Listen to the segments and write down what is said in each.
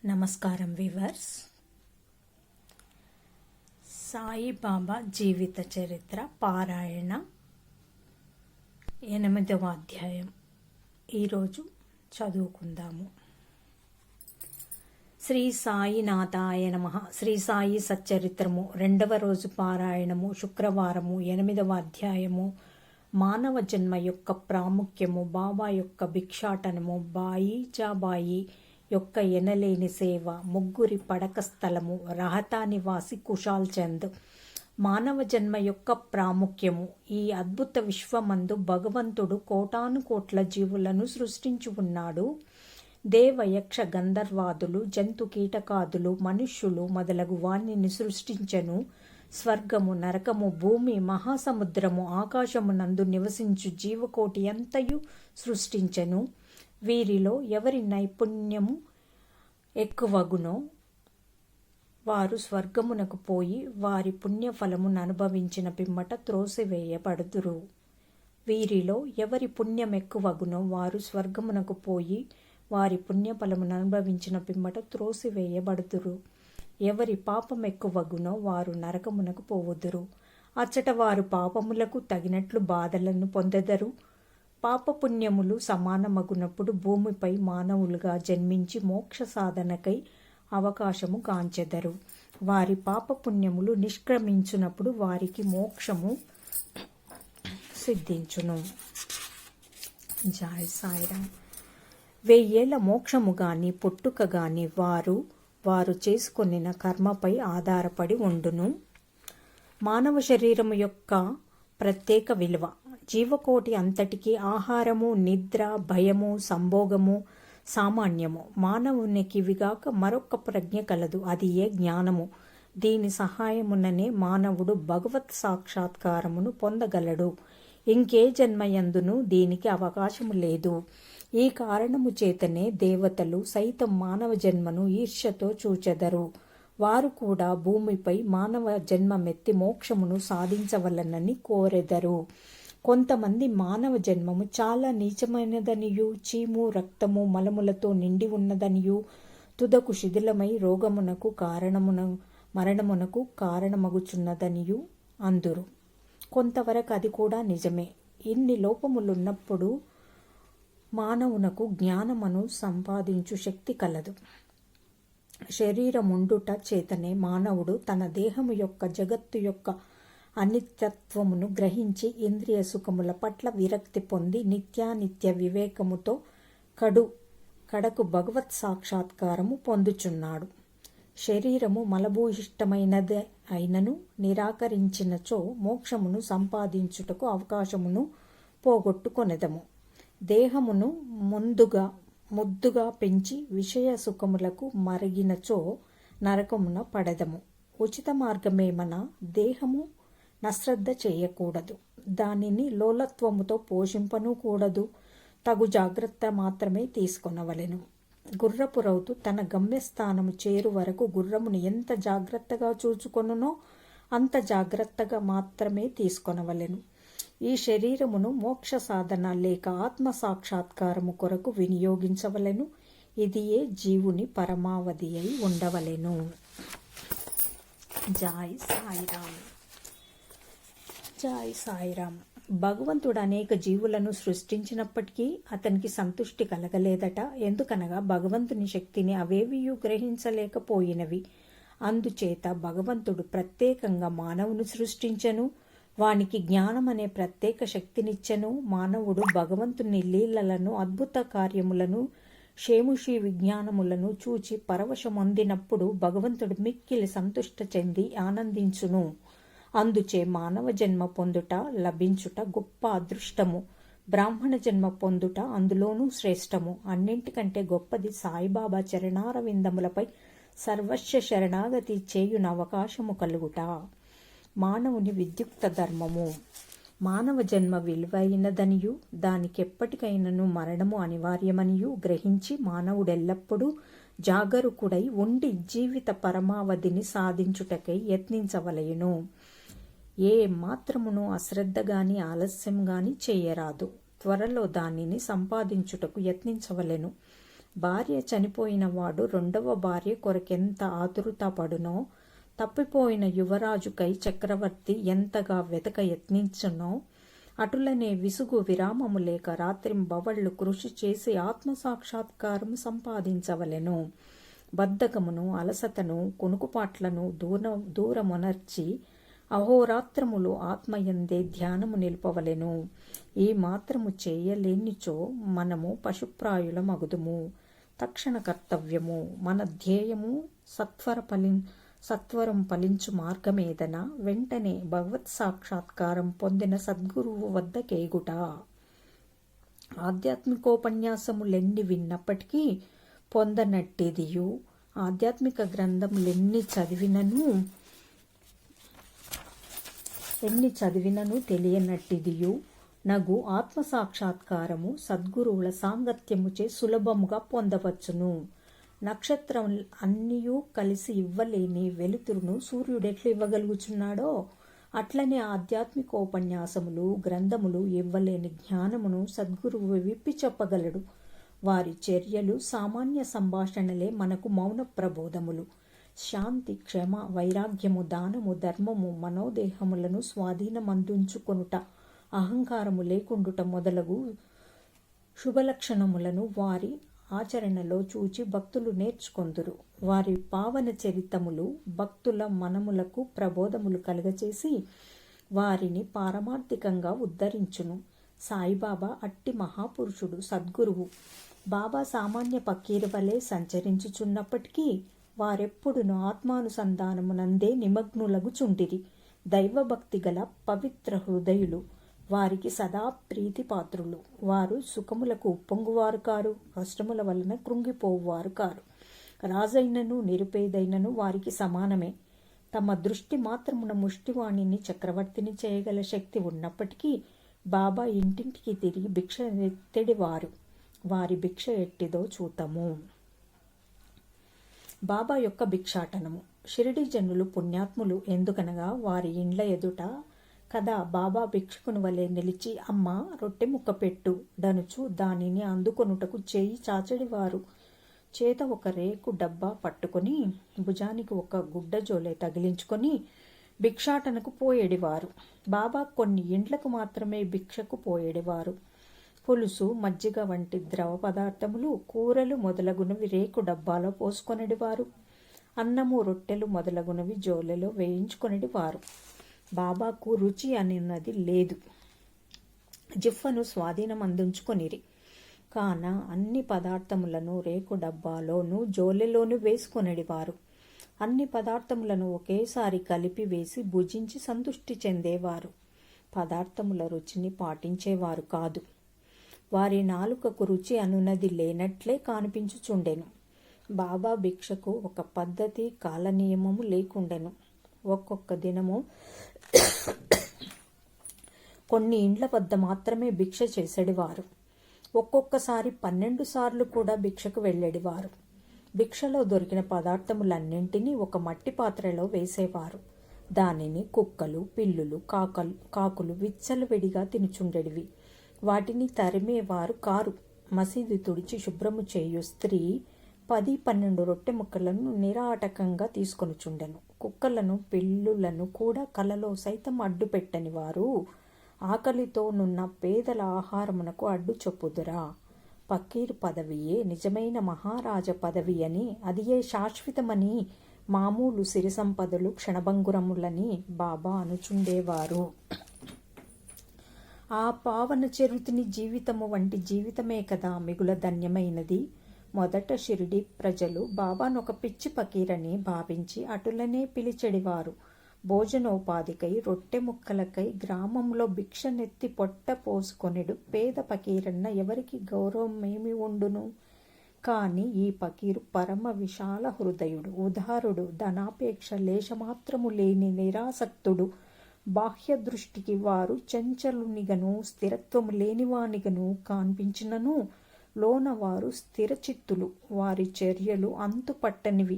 నమస్కారం వివర్స్. సాయిబాబా జీవిత చరిత్ర పారాయణ 8వ అధ్యాయం ఈరోజు చదువుకుందాము. శ్రీ సాయినాథాయ నమః. శ్రీ సాయి సచ్చరిత్రము 2వ రోజు పారాయణము, శుక్రవారము, 8వ అధ్యాయము. మానవ జన్మ యొక్క ప్రాముఖ్యము, బాబా యొక్క భిక్షాటనము, బాయి జాబాయి యొక్క ఎనలేని సేవ, ముగ్గురి పడక స్థలము, రహతా నివాసి కుశాల్ చంద్. మానవ జన్మ యొక్క ప్రాముఖ్యము. ఈ అద్భుత విశ్వమందు భగవంతుడు కోటాను కోట్ల జీవులను సృష్టించి ఉన్నాడు. దేవ యక్ష గంధర్వాదులు, జంతు కీటకాదులు, మనుష్యులు మొదలగు వాణిని సృష్టించెను. స్వర్గము, నరకము, భూమి, మహాసముద్రము, ఆకాశమునందు నివసించు జీవకోటి అంతయు సృష్టించెను. వీరిలో ఎవరి నైపుణ్యము ఎక్కువగునో వారు స్వర్గమునకు పోయి వారి పుణ్యఫలమును అనుభవించిన పిమ్మట త్రోసివేయబడుదురు. వీరిలో ఎవరి పుణ్యం ఎక్కువగునో వారు స్వర్గమునకు పోయి వారి పుణ్యఫలమును అనుభవించిన పిమ్మట త్రోసివేయబడుదురు. ఎవరి పాపం ఎక్కువగునో వారు నరకమునకు పోవుదురు. అచ్చట వారు పాపములకు తగినట్లు బాధలను పొందెదరు. పాపపుణ్యములు సమానమగునప్పుడు భూమిపై మానవులుగా జన్మించి మోక్ష సాధనకై అవకాశము గాంచెదరు. వారి పాపపుణ్యములు నిష్క్రమించునప్పుడు వారికి మోక్షము సిద్ధించును. జై సాయిరామ్. 1000 ఏళ్ల మోక్షము గాని పుట్టుక గాని వారు చేసుకొనిన కర్మపై ఆధారపడి ఉండును. మానవ శరీరము యొక్క ప్రత్యేక విలువ. జీవకోటి అంతటికి ఆహారము, నిద్ర, భయము, సంభోగము సామాన్యము. మానవునికి ఇవిగాక మరొక ప్రజ్ఞ కలదు, అది ఏ జ్ఞానము. దీని సహాయముననే మానవుడు భగవత్ సాక్షాత్కారమును పొందగలడు. ఇంకే జన్మయందును దీనికి అవకాశము లేదు. ఈ కారణము చేతనే దేవతలు సైతం మానవ జన్మను ఈర్ష్యతో చూచెదరు. వారు కూడా భూమిపై మానవ జన్మమెత్తి మోక్షమును సాధించవలనని కోరెదరు. కొంతమంది మానవ జన్మము చాలా నీచమైనదనియు, చీము, రక్తము, మలములతో నిండి ఉన్నదనియు, తుదకు శిథిలమై రోగమునకు మరణమునకు కారణమగుచున్నదనియు అందురు. కొంతవరకు అది కూడా నిజమే. ఇన్ని లోపములున్నప్పుడు మానవునకు జ్ఞానమును సంపాదించు శక్తి కలదు. శరీరముండుట చేతనే మానవుడు తన దేహము యొక్క జగత్తు యొక్క అనిత్యత్వమును గ్రహించి ఇంద్రియ సుఖముల పట్ల విరక్తి పొంది నిత్యానిత్య వివేకముతో కడకు భగవత్ సాక్షాత్కారము పొందుచున్నాడు. శరీరము మలభూయిష్టమైనది అయినను నిరాకరించినచో మోక్షమును సంపాదించుటకు అవకాశమును పోగొట్టుకొనెదము. దేహమును ముద్దుగా పెంచి విషయ సుఖములకు మరిగినచో నరకమున పడెదము. ఉచిత మార్గమేమన దేహము నశ్రద్ధ చేయకూడదు, దానిని లోలత్వముతో పోషింపను కూడదు. తగు జాగ్రత్త మాత్రమే తీసుకొనవలెను. గుర్రపు రౌతు తన గమ్యస్థానము చేరు వరకు గుర్రమును ఎంత జాగ్రత్తగా చూచుకొనునో అంత జాగ్రత్తగా మాత్రమే తీసుకొనవలెను. ఈ శరీరమును మోక్ష సాధన లేక ఆత్మ సాక్షాత్కారము కొరకు వినియోగించవలెను. ఇదియే జీవుని పరమావధి అయి ఉండవలెను. జై సాయిరామ్. జై సాయిరామ్. భగవంతుడు అనేక జీవులను సృష్టించినప్పటికీ అతనికి సంతుష్టి కలగలేదట. ఎందుకనగా భగవంతుని శక్తిని అవేవియూ గ్రహించలేకపోయినవి. అందుచేత భగవంతుడు ప్రత్యేకంగా మానవుని సృష్టించెను. వానికి జ్ఞానం అనే ప్రత్యేక శక్తినిచ్చెను. మానవుడు భగవంతుని లీలలను, అద్భుత కార్యములను, షేముషి విజ్ఞానములను చూచి పరవశమొందినప్పుడు భగవంతుడు మిక్కిలి సంతుష్ట చెంది ఆనందించును. అందుచే మానవ జన్మ పొందుట, లభించుట గొప్ప అదృష్టము. బ్రాహ్మణ జన్మ పొందుట అందులోనూ శ్రేష్టము. అన్నింటికంటే గొప్పది సాయిబాబా చరణారవిందములపై సర్వస్వ శరణాగతి చేయున అవకాశము కలుగుట. మానవుని విద్యుక్త ధర్మము. మానవ జన్మ విలువైనదనియు దానికెప్పటికైనను మరణము అనివార్యమనియు గ్రహించి మానవుడెల్లప్పుడూ జాగరూకుడై ఉండి జీవిత పరమావధిని సాధించుటకై యత్నించవలెను. ఏ మాత్రమును అశ్రద్ధగాని ఆలస్యం గాని చేయరాదు. త్వరలో దానిని సంపాదించుటకు యత్నించవలెను. భార్య చనిపోయిన వాడు రెండవ భార్య కొరకెంత ఆతురత పడునో, తప్పిపోయిన యువరాజుకై చక్రవర్తి ఎంతగా వెతక యత్నించునో, అటులనే విసుగు విరామము లేక రాత్రింబవళ్ళు కృషి చేసి ఆత్మసాక్షాత్కారము సంపాదించవలెను. బద్ధకమును, అలసటను, కునుకుపాట్లను దూరమునర్చి అహోరాత్రములు ఆత్మయందే ధ్యానము నిలుపవలెను. ఈ మాత్రము చేయలేనిచో మనము పశుప్రాయులమగుదుము. తక్షణ కర్తవ్యము మన ధ్యేయము సత్వరం ఫలించు మార్గమేదన వెంటనే భగవత్ సాక్షాత్కారం పొందిన సద్గురువు వద్ద కేగుట. ఆధ్యాత్మికోపన్యాసములెన్ని విన్నప్పటికీ పొందనట్టిదియు, ఆధ్యాత్మిక గ్రంథములెన్ని చదివినను తెలియనట్టిదియు నగు ఆత్మసాక్షాత్కారము సద్గురువుల సాంగత్యముచే సులభముగా పొందవచ్చును. నక్షత్రం అన్నియూ కలిసి ఇవ్వలేని వెలుతురును సూర్యుడెట్లు ఇవ్వగలుగుచున్నాడో, అట్లనే ఆధ్యాత్మికోపన్యాసములు, గ్రంథములు ఇవ్వలేని జ్ఞానమును సద్గురువు విప్పి చెప్పగలడు. వారి చర్యలు, సామాన్య సంభాషణలే మనకు మౌన ప్రబోధములు. శాంతి, క్షమ, వైరాగ్యము, దానము, ధర్మము, మనోదేహములను స్వాధీనమందుంచుకొనుట, అహంకారము లేకుండుట మొదలగు శుభలక్షణములను వారి ఆచరణలో చూచి భక్తులు నేర్చుకొందురు. వారి పావన చరితములు భక్తుల మనములకు ప్రబోధములు కలుగచేసి వారిని పారమార్థికంగా ఉద్ధరించును. సాయిబాబా అట్టి మహాపురుషుడు, సద్గురువు. బాబా సామాన్య పకీరు వలె సంచరించుచున్నప్పటికీ వారెప్పుడును ఆత్మానుసంధానమునందే నిమగ్నులగుచుండిరి. దైవభక్తి గల పవిత్ర హృదయులు. వారికి సదా ప్రీతిపాత్రులు. వారు సుఖములకు ఉప్పొంగువారు కారు, కష్టముల వలన కృంగిపోవువారు కారు. రాజైనను నిరుపేదైనను వారికి సమానమే. తమ దృష్టి మాత్రమున ముష్టివాణిని చక్రవర్తిని చేయగల శక్తి ఉన్నప్పటికీ బాబా ఇంటింటికి తిరిగి భిక్ష ఎత్తడివారు. వారి భిక్ష ఎట్టిదో చూతము. బాబా యొక్క భిక్షాటనము. షిరిడి జనులు పుణ్యాత్ములు. ఎందుకనగా వారి ఇండ్ల ఎదుట కదా బాబా భిక్షకుని వలె నిలిచి, అమ్మ రొట్టె ముక్క పెట్టు డనుచు దానిని అందుకొనుటకు చేయి చాచడివారు. చేత ఒక రేకు డబ్బా పట్టుకొని భుజానికి ఒక గుడ్డ జోలె తగిలించుకొని భిక్షాటనకు పోయేడివారు. బాబా కొన్ని ఇండ్లకు మాత్రమే భిక్షకు పోయేడివారు. పులుసు, మజ్జిగ వంటి ద్రవ పదార్థములు, కూరలు మొదలగునవి రేకు డబ్బాలో పోసుకొనిడివారు. అన్నము, రొట్టెలు మొదలగునవి జోలెలో వేయించుకొనిడివారు. బాబాకు రుచి అనిన్నది లేదు. జిఫ్ఫను స్వాధీనం అందించుకొనిరి. కాన అన్ని పదార్థములను రేకు డబ్బాలోను జోలెలోను వేసుకొనిడివారు. అన్ని పదార్థములను ఒకేసారి కలిపి వేసి భుజించి సంతృష్టి చెందేవారు. పదార్థముల రుచిని పాటించేవారు కాదు. వారి నాలుకకు రుచి అనున్నది లేనట్లే కానిపించుచుండెను. బాబా భిక్షకు ఒక పద్ధతి, కాలనియమము లేకుండెను. ఒక్కొక్క దినము కొన్ని ఇండ్ల వద్ద మాత్రమే భిక్ష చేసేడివారు. ఒక్కొక్కసారి 12 సార్లు కూడా భిక్షకు వెళ్ళేడివారు. భిక్షలో దొరికిన పదార్థములన్నింటినీ ఒక మట్టి పాత్రలో వేసేవారు. దానిని కుక్కలు, పిల్లులు, కాకులు విచ్చలవిడిగా తినుచుండెడివి. వాటిని తరిమేవారు కారు. మసీదు తుడిచి శుభ్రము చేయు స్త్రీ 10-12 రొట్టె ముక్కలను నిరాటకంగా తీసుకొనుచుండెను. కుక్కలను, పిల్లులను కూడా కలలో సైతం అడ్డు పెట్టని వారు ఆకలితో నున్న పేదల ఆహారమునకు అడ్డు చెప్పుదురా? పకీరు పదవియే నిజమైన మహారాజ పదవి అని, అదియే శాశ్వతమని, మామూలు సిరి సంపదలు క్షణభంగురములని బాబా అనుచుండేవారు. ఆ పావన చరితుని జీవితము వంటి జీవితమే కదా మిగుల ధన్యమైనది. మొదట షిరిడి ప్రజలు బాబాను ఒక పిచ్చి పకీరని భావించి అటులనే పిలిచెడివారు. భోజనోపాధికై, రొట్టె ముక్కలకై గ్రామంలో భిక్షనెత్తి పొట్ట పోసుకొనిడు పేద పకీరన్న ఎవరికి గౌరవమేమి ఉండును? కాని ఈ పకీరు పరమ విశాల హృదయుడు, ఉదారుడు, ధనాపేక్ష లేశమాత్రము లేని నిరాసక్తుడు. బాహ్య దృష్టికి వారు చంచలునిగను, స్థిరత్వము లేనివానిగను కాన్పించినను లోన వారు స్థిరచిత్తులు. వారి చర్యలు అంతుపట్టనివి.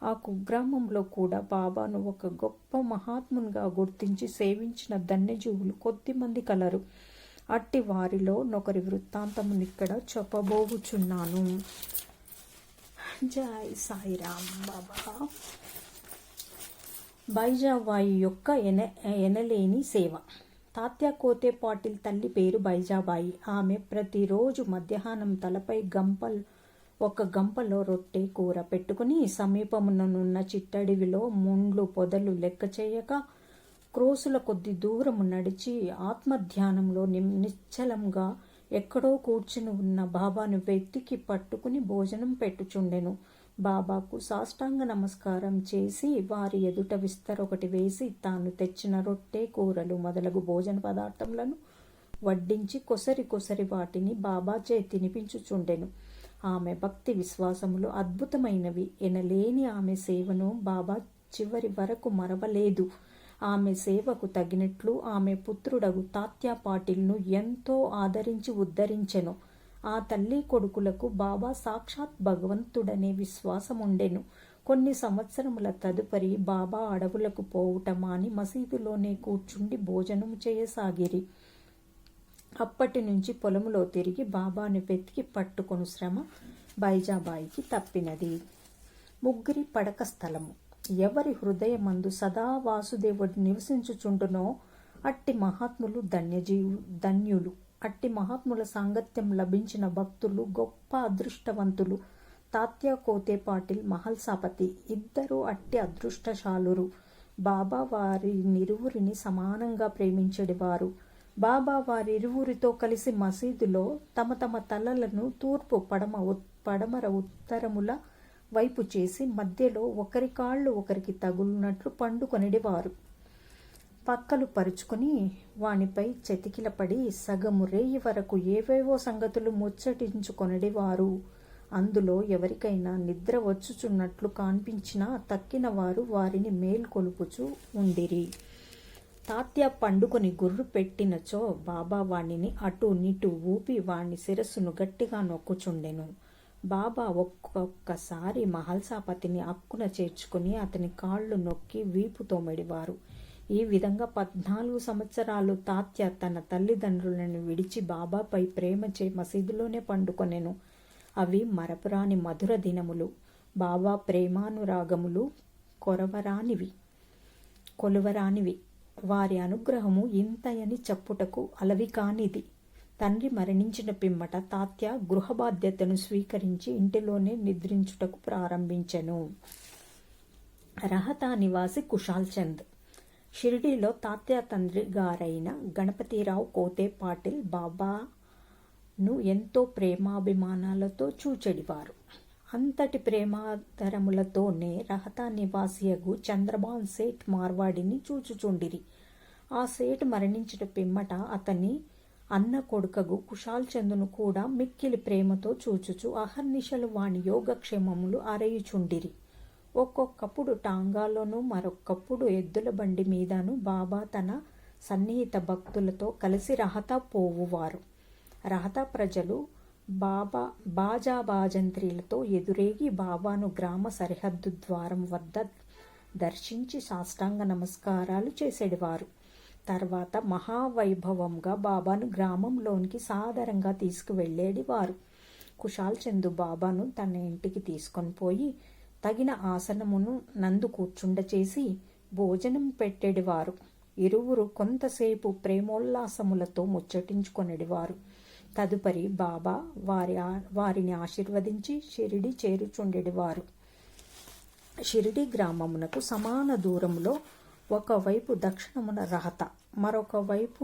ఆ కుగ్రామంలో కూడా బాబాను ఒక గొప్ప మహాత్మునిగా గుర్తించి సేవించిన ధన్యజీవులు కొద్దిమంది కలరు. అట్టి వారిలో నొకరి వృత్తాంతమును ఇక్కడ చెప్పబోచున్నాను. జై సాయిరామ్ బాబా. బైజాబాయి యొక్క ఎనలేని సేవ. తాత్యా కోతే పాటిల్ తల్లి పేరు బైజాబాయి. ఆమె ప్రతిరోజు మధ్యాహ్నం తలపై ఒక గంపలో రొట్టె కూర పెట్టుకుని సమీపముననున్న చిట్టడివిలో ముండ్లు పొదలు లెక్క చేయక క్రోసుల కొద్ది దూరము నడిచి ఆత్మధ్యానంలో నిశ్చలంగా ఎక్కడో కూర్చుని ఉన్న బాబాను వెతికి పట్టుకుని భోజనం పెట్టుచుండెను. బాబాకు సాష్టాంగ నమస్కారం చేసి వారి ఎదుట విస్తరొకటి వేసి తాను తెచ్చిన రొట్టె కూరలు మొదలగు భోజన పదార్థములను వడ్డించి కొసరి వాటిని బాబాచే తినిపించుచుండెను. ఆమె భక్తి విశ్వాసములు అద్భుతమైనవి. ఎనలేని ఆమె సేవను బాబా చివరి వరకు మరవలేదు. ఆమె సేవకు తగినట్లు ఆమె పుత్రుడగు తాత్యా పాటిల్ను ఎంతో ఆదరించి ఉద్ధరించెను. ఆ తల్లి కొడుకులకు బాబా సాక్షాత్ భగవంతుడనే విశ్వాసముండెను. కొన్ని సంవత్సరముల తదుపరి బాబా అడవులకు పోవుట మాని మసీదులోనే కూర్చుండి భోజనము చేయసాగిరి. అప్పటి నుంచి పొలములో తిరిగి బాబాను వెతికి పట్టుకొను శ్రమ బైజాబాయికి తప్పినది. ముగ్గురి పడక స్థలము. ఎవరి హృదయమందు సదా వాసుదేవుడు నివసించుచుండునో అట్టి మహాత్ములు ధన్యులు. అట్టి మహాత్ముల సాంగత్యం లభించిన భక్తులు గొప్ప అదృష్టవంతులు. తాత్యా కోతే పాటిల్ మహల్సాపతి ఇద్దరు అట్టి అదృష్టశాలురు. బాబా వారినిరువురిని సమానంగా ప్రేమించేవారు. బాబా వారిరువురితో కలిసి మసీదులో తమ తలలను తూర్పు పడమర ఉత్తరముల వైపు చేసి మధ్యలో ఒకరి కాళ్ళు ఒకరికి తగులునట్లు పండుకొనిడివారు. పక్కలు పరుచుకుని వానిపై చతికిలపడి సగము రేయి వరకు ఏవేవో సంగతులు ముచ్చటించుకొనిడివారు. అందులో ఎవరికైనా నిద్ర వచ్చుచున్నట్లు కనిపించినా తక్కిన వారు వారిని మేల్కొలుపుచూ ఉండిరి. తాత్యా పండుకొని గుర్రు పెట్టినచో బాబా వాణిని అటు నిటు ఊపి వాణ్ణి శిరస్సును గట్టిగా నొక్కుచుండెను. బాబా ఒక్కొక్కసారి మహల్సాపతిని అక్కున చేర్చుకుని అతని కాళ్ళు నొక్కి వీపుతో మెడివారు. ఈ విధంగా 14 సంవత్సరాలు తాత్యా తన తల్లిదండ్రులను విడిచి బాబాపై ప్రేమచే మసీదులోనే పండుకొనెను. అవి మరపురాని మధుర దినములు. బాబా ప్రేమానురాగములు కొలువరానివి. వారి అనుగ్రహము ఇంతయని చెప్పుటకు అలవి కానిది. తండ్రి మరణించిన పిమ్మట తాత్యా గృహ బాధ్యతను స్వీకరించి ఇంటిలోనే నిద్రించుటకు ప్రారంభించెను. రహతా నివాసి కుశాల్ చంద్. షిరిడీలో తాత్యా తండ్రి గారైన గణపతిరావు కోతే పాటిల్ బాబాను ఎంతో ప్రేమాభిమానాలతో చూచెడివారు. అంతటి ప్రేమాధరములతోనే రహతా నివాసియగు చంద్రబాన్ సేఠ్ మార్వాడిని చూచుచుండిరి. ఆ సేఠ్ మరణించిన పిమ్మట అతని అన్న కొడుకగు కుశాల్ చందును కూడా మిక్కిలి ప్రేమతో చూచుచు అహర్నిశలు వాని యోగక్షేమములు అరయుచుండిరి. ఒక్కొక్కప్పుడు టాంగాలోనూ మరొక్కప్పుడు ఎద్దుల బండి మీదను బాబా తన సన్నిహిత భక్తులతో కలిసి రహతా పోవువారు. రహతా ప్రజలు బాజాబాజంత్రీలతో ఎదురేగి బాబాను గ్రామ సరిహద్దు ద్వారం వద్ద దర్శించి సాష్టాంగ నమస్కారాలు చేసేవారు. తర్వాత మహావైభవంగా బాబాను గ్రామంలోనికి సాదరంగా తీసుకువెళ్ళేవారు. కుశాల్ చందు బాబాను తన ఇంటికి తీసుకొని పోయి తగిన ఆసనమును నందు కూర్చుండచేసి భోజనం పెట్టేడివారు. ఇరువురు కొంతసేపు ప్రేమోల్లాసములతో ముచ్చటించుకొనిడివారు. తదుపరి బాబా వారిని ఆశీర్వదించి షిరిడి చేరుచుండెడివారు. షిరిడి గ్రామమునకు సమాన దూరములో ఒకవైపు దక్షిణమున రహత, మరొక వైపు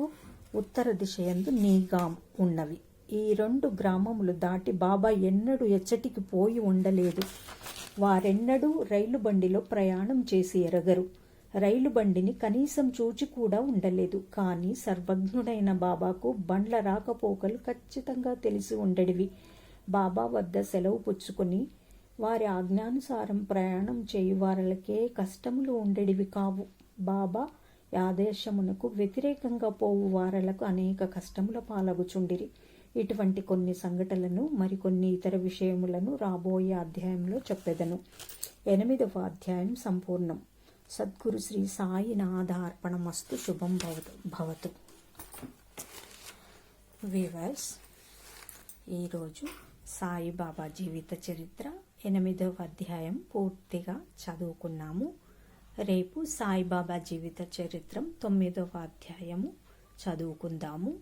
ఉత్తర దిశయందు నీగాం ఉన్నవి. ఈ 2 గ్రామములు దాటి బాబా ఎన్నడూ ఎచ్చటికి పోయి ఉండలేదు. వారెన్నడూ రైలు బండిలో ప్రయాణం చేసి ఎరగరు. రైలు బండిని కనీసం చూచి కూడా ఉండలేదు. కానీ సర్వజ్ఞుడైన బాబాకు బండ్ల రాకపోకలు ఖచ్చితంగా తెలిసి ఉండేవి. బాబా వద్ద సెలవు పుచ్చుకొని వారి ఆజ్ఞానుసారం ప్రయాణం చేయువారలకే కష్టములు ఉండేవి కావు. బాబా ఆదేశమునకు వ్యతిరేకంగా పోవు వారలకు అనేక కష్టముల పాలగుచుండిరి. ఇటువంటి కొన్ని సంఘటనలను మరికొన్ని ఇతర విషయములను రాబోయే అధ్యాయంలో చెప్పెదను. 8వ అధ్యాయం సంపూర్ణం. సద్గురు శ్రీ సాయినాథార్పణమస్తు. శుభం భవతు. వీవర్స్, ఈరోజు సాయిబాబా జీవిత చరిత్ర 8వ అధ్యాయం పూర్తిగా చదువుకున్నాము. రేపు సాయిబాబా జీవిత చరిత్ర 9వ అధ్యాయము చదువుకుందాము.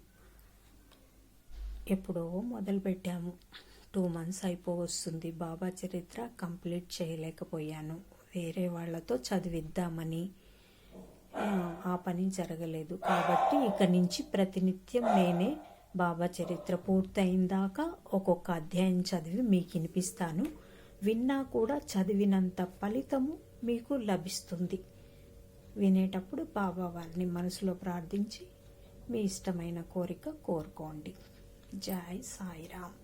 ఎప్పుడో మొదలుపెట్టాము, 2 months అయిపోవస్తుంది. బాబా చరిత్ర కంప్లీట్ చేయలేకపోయాను. వేరే వాళ్ళతో చదివిద్దామని ఆ పని జరగలేదు. కాబట్టి ఇక నుంచి ప్రతినిత్యం నేనే బాబా చరిత్ర పూర్తయిందాక ఒక్కొక్క అధ్యాయం చదివి మీకు వినిపిస్తాను. విన్నా కూడా చదివినంత ఫలితము మీకు లభిస్తుంది. వినేటప్పుడు బాబా వారిని మనసులో ప్రార్థించి మీ ఇష్టమైన కోరిక కోరుకోండి. జై సాయిరామ్.